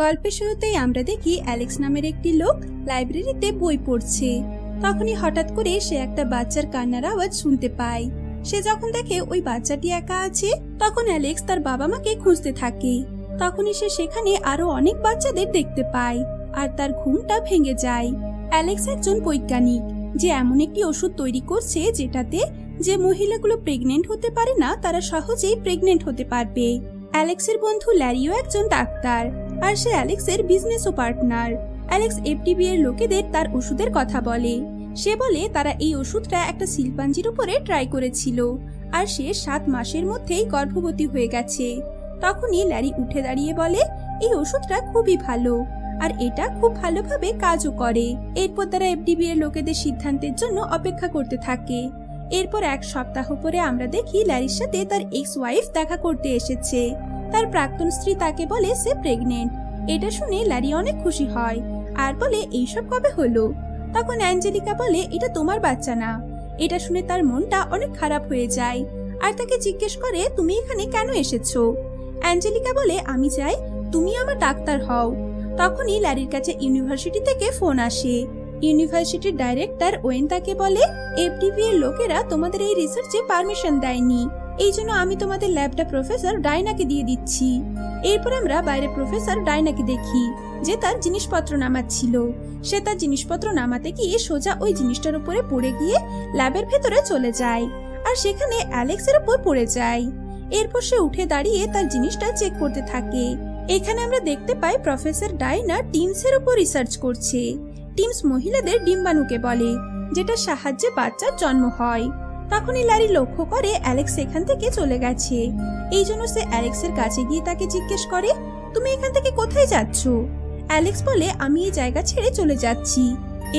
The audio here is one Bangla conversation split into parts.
গল্পের শুরুতেই আমরা দেখি অ্যালেক্স নামের একটি লোক লাইব্রেরিতে বই পড়ছে। তখনই হঠাৎ করে সে একটা বাচ্চার কান্নার আওয়াজ শুনতে পায়। সে যখন দেখে ওই বাচ্চাটি একা আছে, তখন অ্যালেক্স তার বাবা মাকে খুঁজতে থাকে। তখনই সে সেখানে আরো অনেক বাচ্চাদের দেখতে পায় আর তার ঘুমটা ভেঙে যায়। অ্যালেক্স একজন বৈজ্ঞানিক যে এমন একটি ওষুধ তৈরি করছে যেটাতে যে মহিলাগুলো প্রেগনেন্ট হতে পারে না তারা সহজেই প্রেগনেন্ট হতে পারবে। অ্যালেক্সের বন্ধু ল্যারিও একজন ডাক্তার আর সে অ্যালেক্সের বিজনেসও পার্টনার। অ্যালেক্স এফটিবি এর লোকেদের তার ওষুধের কথা বলে। সে বলে তারা এই ওষুধটা একটা শিম্পাঞ্জির উপরে ট্রাই করেছিল আর সে 7 মাসের মধ্যেই গর্ভবতী হয়ে গেছে। তখনই ল্যারি উঠে দাঁড়িয়ে বলে এই ওষুধটা খুবই ভালো আর এটা খুব ভালোভাবে কাজও করে। এরপর তারা এফটিবি এর লোকেদের সিদ্ধান্তের জন্য অপেক্ষা করতে থাকে। এরপর 1 সপ্তাহ পরে আমরা দেখি ল্যারির সাথে তার এক্স ওয়াইফ দেখা করতে এসেছে। তার প্রাক্তন স্ত্রী তাকে বলে সে প্রেগনেন্ট। এটা শুনে ল্যারি অনেক খুশি হয় আর বলে এইসব কবে হলো। তখন অ্যাঞ্জেলিকা বলে এটা তোমার বাচ্চা না। এটা শুনে তার মনটা অনেক খারাপ হয়ে যায় আর তাকে জিজ্ঞেস করে তুমি এখানে কেন এসেছো। অ্যাঞ্জেলিকা বলে আমি চাই তুমি আমার ডাক্তার হও। তখনই ল্যারির কাছে ইউনিভার্সিটি থেকে ফোন আসে। ইউনিভার্সিটির ডাইরেক্টর ওয়েন তাকে বলে এফটিবি এর লোকেরা তোমাদের এই রিসার্চে পারমিশন দেয়নি, এই জন্য আমি তোমাদের ল্যাবটা প্রফেসর ডায়নাকে দিয়ে দিচ্ছি। এরপর আমরা বাইরে প্রফেসর ডায়নাকে দেখি যে তার জিনিসপত্র নামাচ্ছিল। সে তার জিনিসপত্র নামাতে গিয়ে সোজা ওই জিনিসটার উপরে পড়ে গিয়ে ল্যাবের ভেতরে চলে যায় আর সেখানে অ্যালেক্সের উপর পড়ে যায়। এরপর সে উঠে দাঁড়িয়ে তার জিনিসটা চেক করতে থাকে। এখানে আমরা দেখতে পাই প্রফেসর ডায়না টিমসের উপর রিসার্চ করছে। টিমস মহিলাদের ডিম্বাণুকে বলে যেটা সাহায্যে বাচ্চার জন্ম হয়। তখনই ল্যারি লক্ষ্য করে অ্যালেক্স এখান থেকে চলে গেছে। এই জন্য সে অ্যালেক্সের কাছে গিয়ে তাকে জিজ্ঞেস করে তুমি এখান থেকে কোথায় যাচ্ছ। অ্যালেক্স বলে আমি এই জায়গা ছেড়ে চলে যাচ্ছি।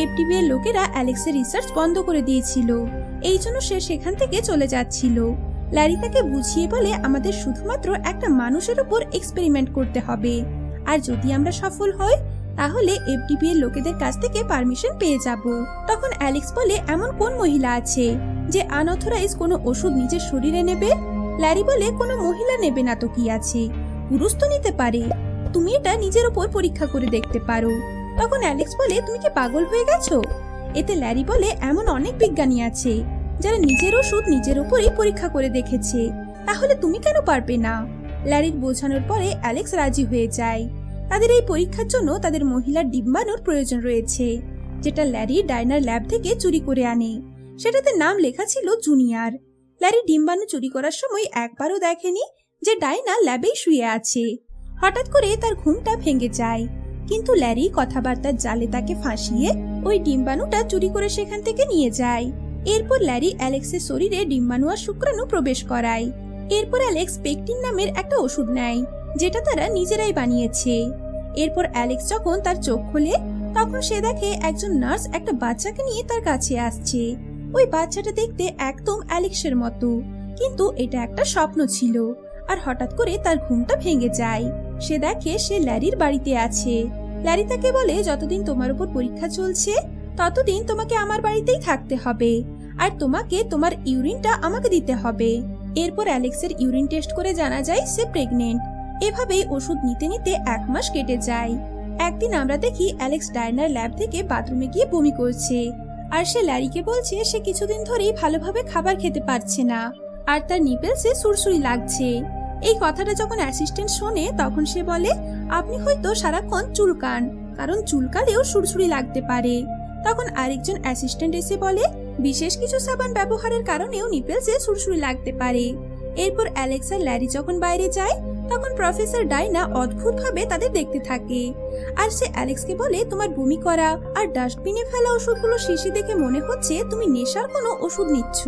এফটিবি এর লোকেরা অ্যালেক্সের রিসার্চ বন্ধ করে দিয়েছিল, এই জন্য সে সেখান থেকে চলে যাচ্ছিল। ল্যারি তাকে বুঝিয়ে বলে আমাদের শুধুমাত্র একটা মানুষের উপর এক্সপেরিমেন্ট করতে হবে আর যদি আমরা সফল হই তাহলে এফটিবি এর লোকেদের কাছ থেকে পারমিশন পেয়ে যাব। তখন অ্যালেক্স বলে এমন কোন মহিলা আছে যে আনঅথরাইজ কোনো ওষুধ নিজের শরীরে নেবে। ল্যারি বলে কোনো মহিলা নেবে না তো কি আছে, পুরুষ তো নিতে পারে, তুমি এটা নিজের উপর পরীক্ষা করে দেখতে পারো। তখন অ্যালেক্স বলে তুমি কি পাগল হয়ে গেছো। এতে ল্যারি বলে এমন অনেক বিজ্ঞানী আছে যারা নিজের ওষুধ নিজের উপরই পরীক্ষা করে দেখেছে, তাহলে তুমি কেন পারবে না। ল্যারির বোঝানোর পরে অ্যালেক্স রাজি হয়ে যায়। তাদের এই পরীক্ষার জন্য তাদের মহিলার ডিম্বাণুর প্রয়োজন রয়েছে যেটা ল্যারি ডায়নার ল্যাব থেকে চুরি করে আনে। সেটাতে নাম লেখা ছিল জুনিয়র। ল্যারি ডিম্বাণু চুরি করার সময় একবারও দেখেনি যে ডায়না ল্যাবেই শুয়ে আছে। হঠাৎ করে তার ঘুমটা ভেঙে যায়, কিন্তু ল্যারি কথাবার্তার জালে তাকে ফাঁসিয়ে ওই ডিম্বাণুটা চুরি করে সেখান থেকে নিয়ে যায়। এরপর ল্যারি অ্যালেক্সের শরীরে ডিম্বাণু আর শুক্রাণু প্রবেশ করায়। এরপর অ্যালেক্স পেকটিন নামের একটা ওষুধ নেয় যেটা তারা নিজেরাই বানিয়েছে। এরপর অ্যালেক্স যখন তার চোখ খোলে তখন সে দেখে একজন নার্স একটা বাচ্চাকে নিয়ে তার কাছে আসছে। ওই বাচ্চাটা দেখতে একদম অ্যালেক্সের মতো, কিন্তু এটা একটা স্বপ্ন ছিল। আর হঠাৎ করে তার ঘুমটা ভেঙে যায়। সে দেখে সে ল্যারির বাড়িতে আছে। ল্যারি তাকে বলে যতদিন তোমার উপর পরীক্ষা চলছে ততদিন তোমাকে আমার বাড়িতেই থাকতে হবে আর তোমাকে তোমার ইউরিনটা আমাকে দিতে হবে। এরপর অ্যালেক্সের ইউরিন টেস্ট করে জানা যায় সে প্রেগনেন্ট। এভাবেই ওষুধ নিতে নিতে 1 মাস কেটে যায়। একদিন আমরা দেখি অ্যালেক্স ডায়নার ল্যাব থেকে বাথরুমে গিয়ে বমি করছে আর সে ল্যারিকে বলছে সে কিছুদিন ধরেই ভালোভাবে খাবার খেতে পারছে না আর তার নিপেলসে সুরসুরি লাগছে। এই কথাটা যখন অ্যাসিস্ট্যান্ট শোনে তখন সে বলে আপনি হয়তো সারাক্ষণ চুলকান, কারণ চুলকালেও সুরসুরি লাগতে পারে। তখন আরেকজন অ্যাসিস্ট্যান্ট এসে বলে বিশেষ কিছু সাবান ব্যবহারের কারণেও নিপেলসে সুরসুরি লাগতে পারে। এরপর অ্যালেক্স আর ল্যারি যখন বাইরে যায় তখন প্রফেসর ডায়না অদ্ভুতভাবে তাদের দেখতে থাকে আর সে অ্যালেক্সকে বলে তোমার বমি করা আর ডাস্টবিনে ফেলা ওষুধগুলো শিশি দেখে মনে হচ্ছে তুমি নেশার কোনো ওষুধ নিচ্ছ।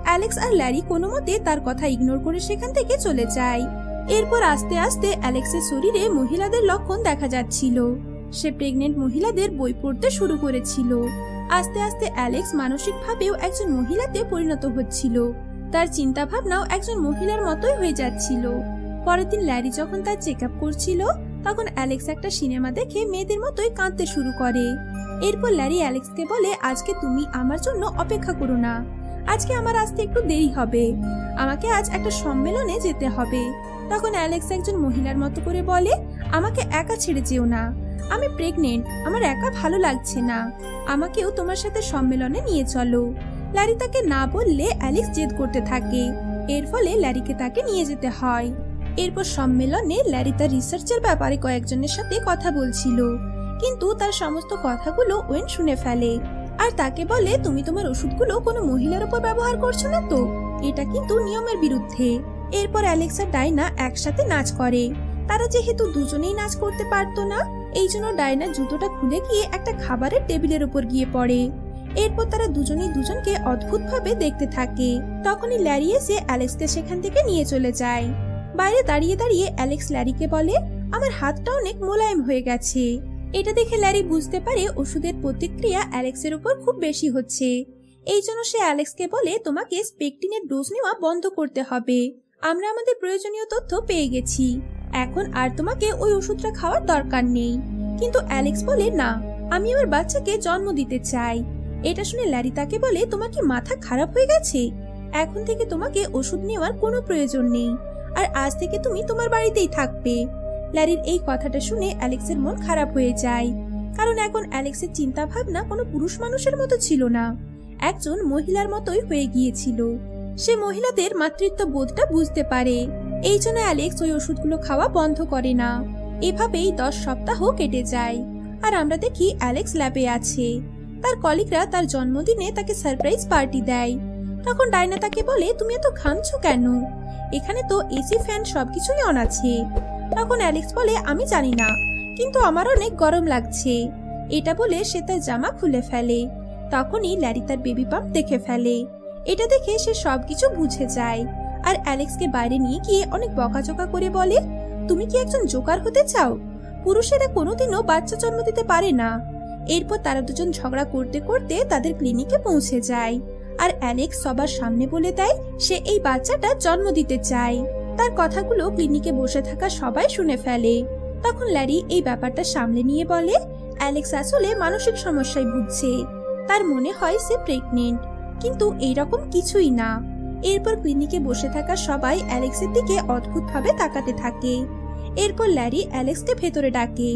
অ্যালেক্স আর ল্যারি কোনো মতে তার কথা ইগনোর করে সেখান থেকে চলে যায়। এরপর আস্তে আস্তে অ্যালেক্সের শরীরে মহিলাদের লক্ষণ দেখা যাচ্ছিল। সে প্রেগনেন্ট মহিলাদের বই পড়তে শুরু করেছিল। আস্তে আস্তে অ্যালেক্স মানসিকভাবেও একজন মহিলাতে পরিণত হচ্ছিল। তার চিন্তা ভাবনাও একজন মহিলার মতোই হয়ে যাচ্ছিল। পরের দিন ল্যারি যখন তার চেক আপ করছিল তখন অ্যালেক্স একটা সিনেমা দেখে মেয়েদের মতোই কাঁদতে শুরু করে। এরপর ল্যারি অ্যালেক্সকে বলে আজকে তুমি আমার জন্য অপেক্ষা করো না, আজকে আমার আসতে একটু দেরি হবে, আমাকে আজ একটা সম্মেলনে যেতে হবে। তখন অ্যালেক্স একজন মহিলার মতো করে বলে, আমাকে একা ছেড়ে যেও না, আমি প্রেগনেন্ট, আমার একা ভালো লাগছে না, আমাকেও তোমার সাথে সম্মেলনে নিয়ে চলো। ল্যারি তাকে না বললে অ্যালেক্স জেদ করতে থাকে, এর ফলে ল্যারিকে তাকে নিয়ে যেতে হয়। এরপর সম্মেলনে ল্যারি তার রিসার্চের ব্যাপারে কয়েকজনের সাথে কথা বলছিল, কিন্তু তার সমস্ত কথাগুলো ওয়েন শুনে ফেলে আর তাকে বলে, তুমি তোমার ওষুধগুলো কোনো মহিলার উপর ব্যবহার করছো না তো, এটা কিন্তু নিয়মের বিরুদ্ধে। এরপর অ্যালেক্স আর ডাইনা একসাথে নাচ করে। তারা যেহেতু দুজনেই নাচ করতে পারতো না, এই জন্য ডাইনার জুতোটা খুলে গিয়ে একটা খাবারের টেবিলের উপর গিয়ে পড়ে। এরপর তারা দুজনেই দুজনকে অদ্ভুতভাবে দেখতে থাকে। তখনই ল্যারি এসে অ্যালেক্সকে সেখান থেকে নিয়ে চলে যায়। বাইরে দাঁড়িয়ে দাঁড়িয়ে অ্যালেক্স ল্যারিকে বলে, আমার হাতটা অনেক মোলায়েম হয়ে গেছে। এটা দেখে ল্যারি বুঝতে পারে ওষুধের প্রতিক্রিয়া অ্যালেক্সের উপর খুব বেশি হচ্ছে। এই জন্য সে অ্যালেক্সকে বলে, তোমাকে স্পেকটিনের ডোজ নেওয়া বন্ধ করতে হবে, আমরা আমাদের প্রয়োজনীয় তথ্য পেয়ে গেছি, এখন আর তোমাকে ওই ওষুধটা খাওয়ার দরকার নেই। কিন্তু অ্যালেক্স বলে, না, আমি আমার বাচ্চাকে জন্ম দিতে চাই। এটা শুনে ল্যারি তাকে বলে, তোমার কি মাথা খারাপ হয়ে গেছে? এখন থেকে তোমাকে ওষুধ নেওয়ার কোনো প্রয়োজন নেই, আর আজ থেকে তুমি তোমার বাড়িতেই থাকবে। ল্যারির এই কথাটা শুনে অ্যালেক্সের মন খারাপ হয়ে যায়, কারণ এখন অ্যালেক্সের চিন্তা ভাবনা কোনো পুরুষ মানুষের মতো ছিল না, একজন মহিলার মতোই হয়ে গিয়েছিল। সে মহিলাদের মাতৃত্ব বোধটা বুঝতে পারে, এই জন্য অ্যালেক্স ওই ওষুধগুলো খাওয়া বন্ধ করে না। এভাবেই 10 সপ্তাহ কেটে যায়, আর আমরা দেখি অ্যালেক্স ল্যাবে আছে। তার কলিগরা তার জন্মদিনে তাকে সারপ্রাইজ পার্টি দেয়। তখন ডাইনা তাকে বলে, তুমি এত ঘামছো কেন? এখানে তো এসি, ফ্যান সবকিছুই অন আছে। তখন অ্যালেক্স বলে, আমি জানি না, কিন্তু আমার অনেক গরম লাগছে। এটা বলে সে তার জামা খুলে ফেলে। তখনই ল্যারি তার বেবি পাম্প দেখে ফেলে। এটা দেখে সে সবকিছু বুঝে যায়, আর অ্যালেক্সকে বাইরে নিয়ে গিয়ে অনেক বকাঝকা করে বলে, তুমি কি একজন জোকার হতে চাও? পুরুষেরা কোনোদিনও বাচ্চা জন্ম দিতে পারে না। এরপর তারা দুজন ঝগড়া করতে করতে তাদের ক্লিনিকে পৌঁছে যায়, আর অ্যালেক্স সবার সামনে বলে দেয় সে এই বাচ্চাটা জন্ম দিতে চায়। তার কথাগুলো ক্লিনিকে বসে থাকা সবাই শুনে ফেলে। তখন ল্যারি এই ব্যাপারটা সামলে নিয়ে বলে, অ্যালেক্স আসলে মানসিক সমস্যায় ভুগছে, তার মনে হয় সে প্রেগনেন্ট, কিন্তু এইরকম কিছুই না। এরপর ক্লিনিকে বসে থাকা সবাই অ্যালেক্সের দিকে অদ্ভুতভাবে তাকাতে থাকে। এরপর ল্যারি অ্যালেক্সকে ভেতরে ডাকে।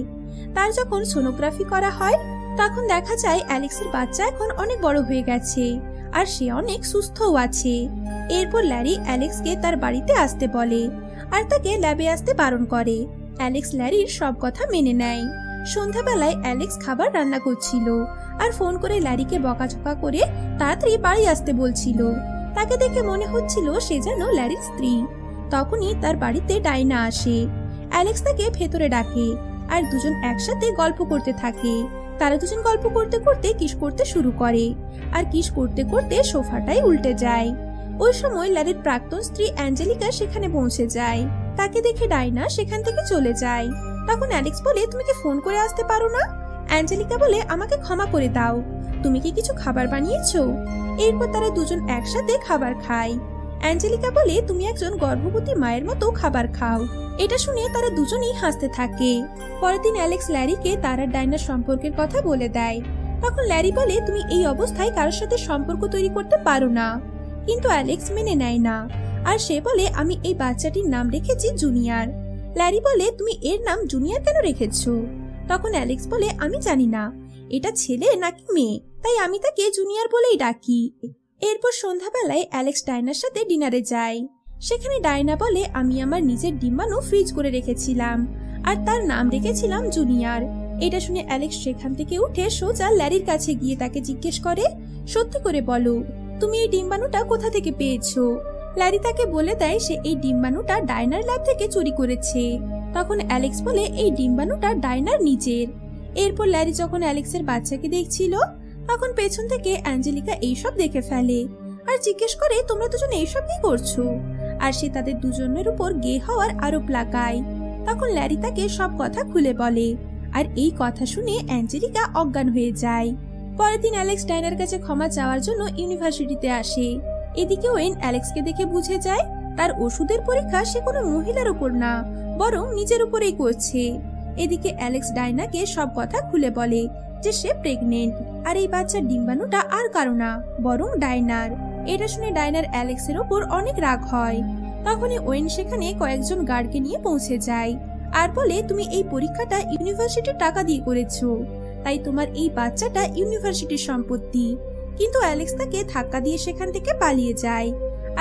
তার যখন সোনোগ্রাফি করা হয়, তখন দেখা যায় অ্যালেক্সের বাচ্চা এখন অনেক বড় হয়ে গেছে, আর সে অনেক সুস্থও আছে। এরপর ল্যারি অ্যালেক্সকে তার বাড়িতে আসতে বলে, আর তাকে ল্যাবে আসতে বারণ করে। অ্যালেক্স ল্যারির সব কথা মেনে নেয়। সন্ধ্যাবেলায় অ্যালেক্স খাবার রান্না করছিল, আর ফোন করে ল্যারিকে বকাঝকা করে তাড়াতাড়ি বাড়ি আসতে বলছিল। তাকে দেখে মনে হচ্ছিল সে যেন ল্যারির স্ত্রী। তখনই তার বাড়িতে ডাইনা আসে। অ্যালেক্স তাকে ভেতরে ডাকে, আর দুজন একসাথে গল্প করতে থাকে। তারা দুজন গল্প করতে করতে কিস করতে শুরু করে, আর কিস করতে করতে সোফাটাই উল্টে যায়। ওই সময় ল্যারির প্রাক্তন স্ত্রী অ্যাঞ্জেলিকা সেখানে পৌঁছে যায়। তাকে দেখে ডাইনা সেখান থেকে চলে যায়। তখন অ্যালেক্স বলে, তুমি কি ফোন করে আসতে পারো না? অ্যাঞ্জেলিকা বলে, আমাকে ক্ষমা করে দাও, তুমি কি কিছু খাবার বানিয়েছো? এরপর তারা দুজন একসাথে খাবার খায়। অ্যাঞ্জেলিকা বলে, তুমি একজন গর্ভবতী মায়ের মতো খাবার খাও। এটা শুনে তারা দুজনেই হাসতে থাকে। পরের দিন অ্যালেক্স ল্যারিকে তার আর ডাইনার সম্পর্কের কথা বলে দেয়। তখন ল্যারি বলে, তুমি এই অবস্থায় কারোর সাথে সম্পর্ক তৈরি করতে পারো না। কিন্তু অ্যালেক্স মেনে নেয় না, আর সে বলে, আমি এই বাচ্চাটির নাম রেখেছি জুনিয়র। ল্যারি বলে, তুমি এর নাম জুনিয়র কেন রেখেছো? তখন অ্যালেক্স বলে, আমি জানি না এটা ছেলে নাকি মেয়ে, তাই আমি তাকে জুনিয়র বলেই ডাকি। এরপর সন্ধ্যাবেলায় অ্যালেক্স ডাইনার সাথে ডিনারে যায়। সেখানে ডাইনা বলে, আমি আমার নিজের ডিম্বাণু ফ্রিজ করে রেখেছিলাম, আর তার নাম রেখেছিলাম জুনিয়র। এটা শুনে অ্যালেক্স সেখান থেকে উঠে সোজা ল্যারির কাছে গিয়ে তাকে জিজ্ঞেস করে, সত্যি করে বলো, তুমি এই ডিম্বাণুটা কোথা থেকে পেয়েছো? ল্যারি তাকে বলে দেয় সে এই ডিম্বাণুটা ডাইনার ল্যাব থেকে চুরি করেছে। তখন অ্যালেক্স বলে, এই ডিম্বাণুটা ডাইনার নিজের। এরপর ল্যারি যখন অ্যালেক্সের বাচ্চাকে দেখছিল, তখন পেছন থেকে অ্যাঞ্জেলিকা এইসব দেখে ফেলে, আর জিজ্ঞেস করে, তোমরা দুজন এইসব কি করছো? আর সে তাদের দুজনের উপর গে হওয়ার আরোপ লাগায়। তখন ল্যারি তাকে সব কথা খুলে বলে, আর এই কথা শুনে অ্যাঞ্জেলিকা অজ্ঞান হয়ে যায়। পরের দিন অ্যালেক্স ডাইনার কাছে ক্ষমা চাওয়ার জন্য ইউনিভার্সিটিতে আসে। এদিকে ওয়েন অ্যালেক্সকে দেখে বুঝে যায় তার ওষুধের পরীক্ষা সে কোনো মহিলার উপর না, বরং নিজের উপরেই করছে। এদিকে অ্যালেক্স ডাইনাকে সব কথা খুলে বলে যে সে প্রেগনেন্ট, আর এই বাচ্চার ডিম্বাণুটা আর কারো না, বরং ডাইনার। এটা শুনে ডাইনার অ্যালেক্সের ওপর অনেক রাগ হয়। তখনই ওয়েন সেখানে কয়েকজন গার্ডকে নিয়ে পৌঁছে যায় আর বলে, তুমি এই পরীক্ষাটা ইউনিভার্সিটির টাকা দিয়ে করেছো, তাই তোমার এই বাচ্চাটা ইউনিভার্সিটির সম্পত্তি। কিন্তু অ্যালেক্স তাকে ধাক্কা দিয়ে সেখান থেকে পালিয়ে যায়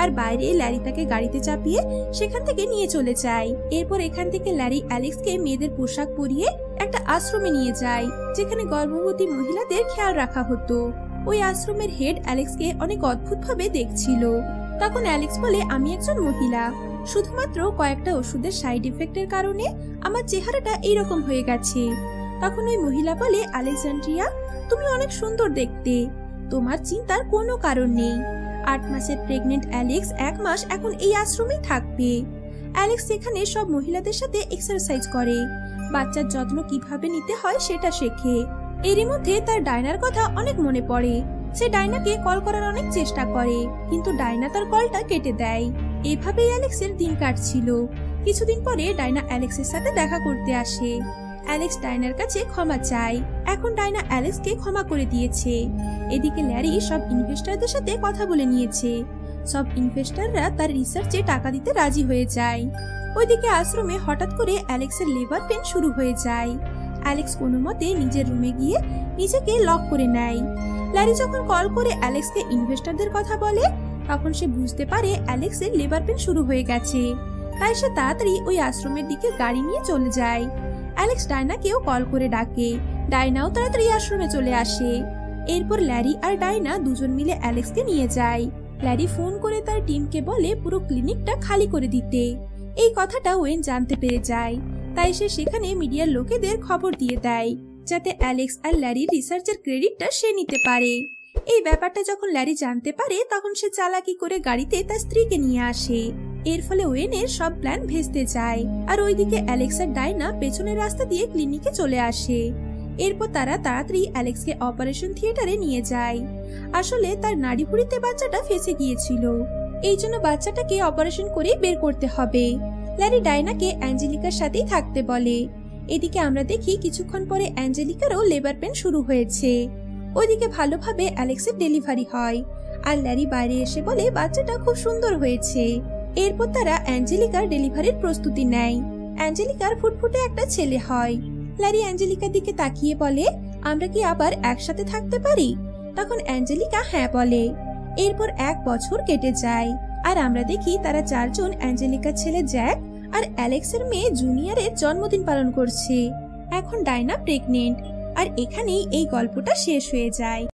আর বাইরে ল্যারি তাকে গাড়িতে চাপিয়ে সেখান থেকে নিয়ে চলে যায়। এরপর এখান থেকে ল্যারি অ্যালেক্সকে মেয়েদের পোশাক পরিয়ে একটা আশ্রমে নিয়ে যায়, যেখানে গর্ভবতী মহিলাদের খেয়াল রাখা হতো। ওই আশ্রমের হেড অ্যালেক্সকে অনেক অদ্ভুত ভাবে দেখছিল। তখন অ্যালেক্স বলে, আমি একজন মহিলা, শুধুমাত্র কয়েকটা ওষুধের সাইড এফেক্টের কারণে আমার চেহারাটা এইরকম হয়ে গেছে। তখন ওই মহিলা বলে, আলেকজান্ড্রিয়া, তুমি অনেক সুন্দর দেখতে, তোমার চিন্তার কোনো কারণ নেই। 8 মাসের প্রেগনেন্ট অ্যালেক্স 1 মাস এখন এই আশ্রমেই থাকবে। অ্যালেক্স সেখানে সব মহিলাদের সাথে এক্সারসাইজ করে, বাচ্চার যত্ন কিভাবে নিতে হয় সেটা শেখে। এরই মধ্যে তার ডায়নার কথা অনেক মনে পড়ে। সে ডায়নাকে কল করার অনেক চেষ্টা করে, কিন্তু ডায়না তার কলটা কেটে দেয়। এভাবেই অ্যালেক্সের দিন কাটছিল। কিছুদিন পরে ডায়না অ্যালেক্সের সাথে দেখা করতে আসে। অ্যালেক্স ডায়নার কাছে ক্ষমা চায়। এখন ডায়না অ্যালেক্সকে ক্ষমা করে দিয়েছে। এদিকে ল্যারি সব ইনভেস্টরদের সাথে কথা বলে নিয়েছে। সব ইনভেস্টররা তার রিসার্চে টাকা দিতে রাজি হয়ে যায়। ওইদিকে আশ্রমে হঠাৎ করে অ্যালেক্সের লেবার পেন শুরু হয়ে যায়। অ্যালেক্স কোনো মতে নিজের রুমে গিয়ে নিজেকে লক করে নেয়। ল্যারি যখন কল করে অ্যালেক্সকে ইনভেস্টরদের কথা বলে, তখন সে বুঝতে পারে অ্যালেক্সের লেবার পেন শুরু হয়ে গেছে। তাই সে তাড়াতাড়ি ওই আশ্রমের দিকে গাড়ি নিয়ে চলে যায়। অ্যালেক্স ডায়নাকেও কল করে ডাকে। ডায়নাও তাড়াতাড়ি আশ্রমে চলে আসে। এরপর ল্যারি আর ডায়না দুজন মিলে অ্যালেক্সকে নিয়ে যায়। ল্যারি ফোন করে তার টিমকে বলে পুরো ক্লিনিকটা খালি করে দিতে। এই কথাটা ওয়েন জানতে পেরে যায়, তাই সে সেখানে মিডিয়ার লোকেদের খবর দিয়ে দেয়, যাতে অ্যালেক্স আর ল্যারির রিসার্চের ক্রেডিটটা সে নিতে পারে। এই ব্যাপারটা যখন ল্যারি জানতে পারে, তখন সে চালাকি করে গাড়িতে তার স্ত্রীকে নিয়ে আসে। এর ফলে ওয়েনের সব প্ল্যান ভেস্তে যায়। আর ওইদিকে অ্যালেক্স আর ডায়না পেছনের রাস্তা দিয়ে ক্লিনিকে চলে আসে। এরপর তারা তাড়াতাড়ি অ্যালেক্সকে অপারেশন থিয়েটারে নিয়ে যায়। আসলে তার নাড়িভুড়িতে বাচ্চাটা ফেঁসে গিয়েছিল, এই জন্য বাচ্চাটাকে অপারেশন করে বের করতে হবে। ল্যারি ডায়নাকে অ্যাঞ্জেলিকার সাথেই থাকতে বলে। এদিকে আমরা দেখি কিছুক্ষণ পরে অ্যাঞ্জেলিকারও লেবার পেন শুরু হয়েছে। ওইদিকে ভালোভাবে অ্যালেক্সের ডেলিভারি হয়। আর ল্যারি বাইরে এসে বলে বাচ্চাটা খুব সুন্দর হয়েছে। এরপর তারা অ্যাঞ্জেলিকার ডেলিভারির প্রস্তুতি নেয়। অ্যাঞ্জেলিকার ফুটফুটে একটা ছেলে হয়। ল্যারি অ্যাঞ্জেলিকার দিকে তাকিয়ে বলে, আমরা কি আবার একসাথে থাকতে পারি? তখন অ্যাঞ্জেলিকা হ্যাঁ বলে। এরপর 1 বছর কেটে যায়। আর আমরা দেখি তারা 4 জন অ্যাঞ্জেলিকার ছেলে জ্যাক আর অ্যালেক্সের মেয়ে জুনিয়রের জন্মদিন পালন করছে। এখন ডায়না প্রেগনেন্ট। আর এখানেই এই গল্পটা শেষ হয়ে যায়।